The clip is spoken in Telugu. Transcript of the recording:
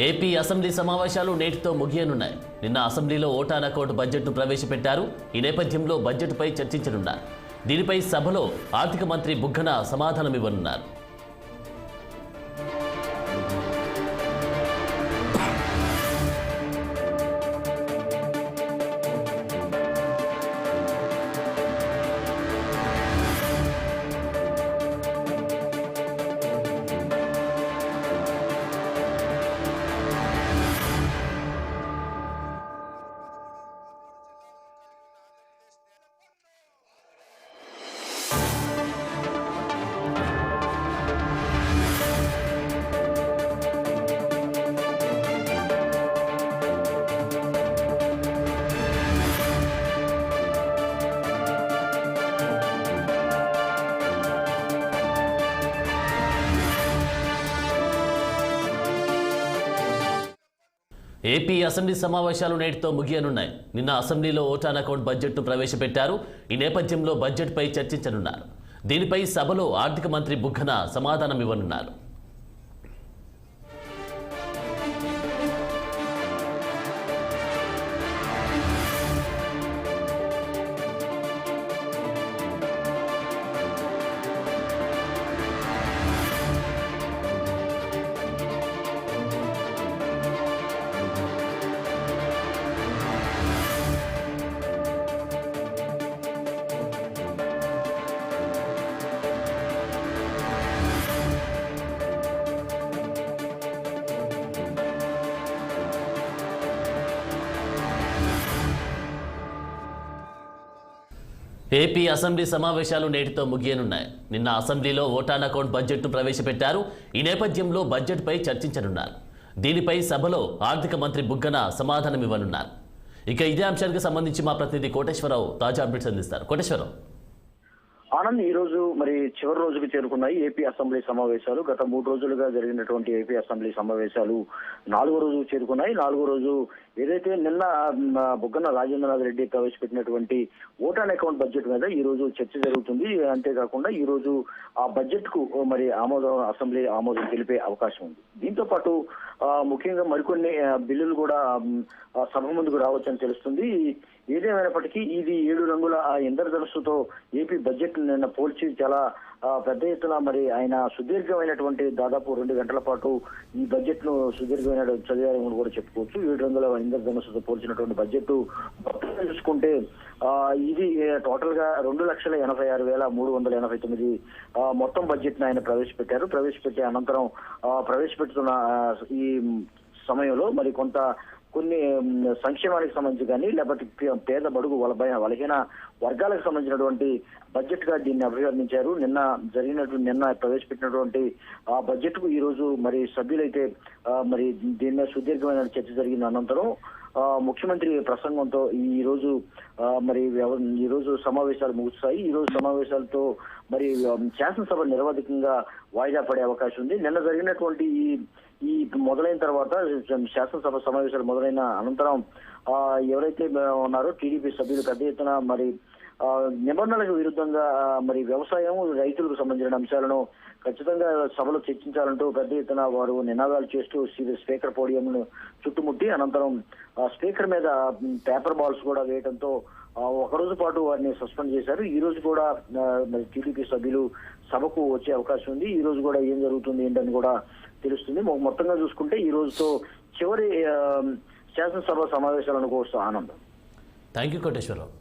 ఏపీ అసెంబ్లీ సమావేశాలు నేటితో ముగియనున్నాయి. నిన్న అసెంబ్లీలో ఓటాన్ అకౌంట్ బడ్జెట్ను ప్రవేశపెట్టారు. ఈ నేపథ్యంలో బడ్జెట్పై చర్చించనున్నారు. దీనిపై సభలో ఆర్థిక మంత్రి బుగ్గన సమాధానమివ్వనున్నారు. ఏపీ అసెంబ్లీ సమావేశాలు నేటితో ముగియనున్నాయి. నిన్న అసెంబ్లీలో ఓటాన్ అకౌంట్ బడ్జెట్ను ప్రవేశపెట్టారు. ఈ నేపథ్యంలో బడ్జెట్పై చర్చించనున్నారు. దీనిపై సభలో ఆర్థిక మంత్రి బుగ్గన సమాధానమివ్వనున్నారు. ఏపీ అసెంబ్లీ సమావేశాలు నేటితో ముగియనున్నాయి. నిన్న అసెంబ్లీలో ఓటాన్ అకౌంట్ బడ్జెట్ను ప్రవేశపెట్టారు. ఈ నేపథ్యంలో బడ్జెట్పై చర్చించనున్నారు. దీనిపై సభలో ఆర్థిక మంత్రి బుగ్గన సమాధానమివ్వనున్నారు. ఇక ఇదే అంశానికి సంబంధించి మా ప్రతినిధి కోటేశ్వరరావు తాజా అప్డేట్స్ అందిస్తారు. కోటేశ్వరరావు. ఆనంద్, ఈ రోజు మరి చివరి రోజుకు చేరుకున్నాయి ఏపీ అసెంబ్లీ సమావేశాలు. గత 3 రోజులుగా జరిగినటువంటి ఏపీ అసెంబ్లీ సమావేశాలు 4వ రోజుకు చేరుకున్నాయి. 4వ రోజు ఏదైతే నిన్న బుగ్గన రాజేంద్రనాథ్ రెడ్డి ప్రవేశపెట్టినటువంటి ఓటాన్ అకౌంట్ బడ్జెట్ మీద ఈ రోజు చర్చ జరుగుతుంది. అంతేకాకుండా ఈ రోజు ఆ బడ్జెట్ కు మరి అసెంబ్లీ ఆమోదం తెలిపే అవకాశం ఉంది. దీంతో పాటు ముఖ్యంగా మరికొన్ని బిల్లులు కూడా సభ ముందుకు రావచ్చని తెలుస్తుంది. ఏదేమైనప్పటికీ ఇది 7 రంగుల ఇంద్రధనుస్సుతో ఏపీ బడ్జెట్ నిన్న పోల్చి చాలా పెద్ద ఎత్తున మరి ఆయన సుదీర్ఘమైనటువంటి దాదాపు 2 గంటల పాటు ఈ బడ్జెట్ ను సుదీర్ఘమైన చదివారని కూడా చెప్పుకోవచ్చు. 7 రంగుల ఇంద్రధనుస్సుతో పోల్చినటువంటి బడ్జెట్ చూసుకుంటే ఇది టోటల్ గా 2,86,389 మొత్తం బడ్జెట్ ను ఆయన ప్రవేశపెట్టే అనంతరం ప్రవేశపెడుతున్న ఈ సమయంలో మరి కొన్ని సంక్షేమానికి సంబంధించి కానీ లేకపోతే పేద బడుగు బలహీన వర్గాలకు సంబంధించినటువంటి బడ్జెట్ గా దీన్ని అభివర్ణించారు. నిన్న ప్రవేశపెట్టినటువంటి ఆ బడ్జెట్ కు ఈ రోజు మరి సభ్యులైతే మరి దీని మీద సుదీర్ఘమైన చర్చ జరిగిన అనంతరం ముఖ్యమంత్రి ప్రసంగంతో ఈ రోజు సమావేశాలు ముగుస్తాయి. ఈ రోజు సమావేశాలతో మరి శాసనసభ నిరవధికంగా వాయిదా పడే అవకాశం ఉంది. నిన్న జరిగినటువంటి ఈ మొదలైన తర్వాత శాసనసభ సమావేశాలు మొదలైన అనంతరం ఎవరైతే ఉన్నారో టీడీపీ సభ్యులు పెద్ద ఎత్తున మరి నిబంధనలకు విరుద్ధంగా మరి వ్యవసాయం రైతులకు సంబంధించిన అంశాలను ఖచ్చితంగా సభలో చర్చించాలంటూ పెద్ద ఎత్తున వారు నినాదాలు చేస్తూ స్పీకర్ పోడియంను చుట్టుముట్టి అనంతరం స్పీకర్ మీద పేపర్ బాల్స్ కూడా వేయడంతో ఒకరోజు పాటు వారిని సస్పెండ్ చేశారు. ఈ రోజు కూడా మరి టీడీపీ సభ్యులు సభకు వచ్చే అవకాశం ఉంది. ఈ రోజు కూడా ఏం జరుగుతుంది ఏంటని కూడా తెలుస్తుంది. మొత్తంగా చూసుకుంటే ఈ రోజుతో చివరి శాసనసభ సమావేశాలను కోరుస్తూ ఆనందం. Thank you Koteswararao.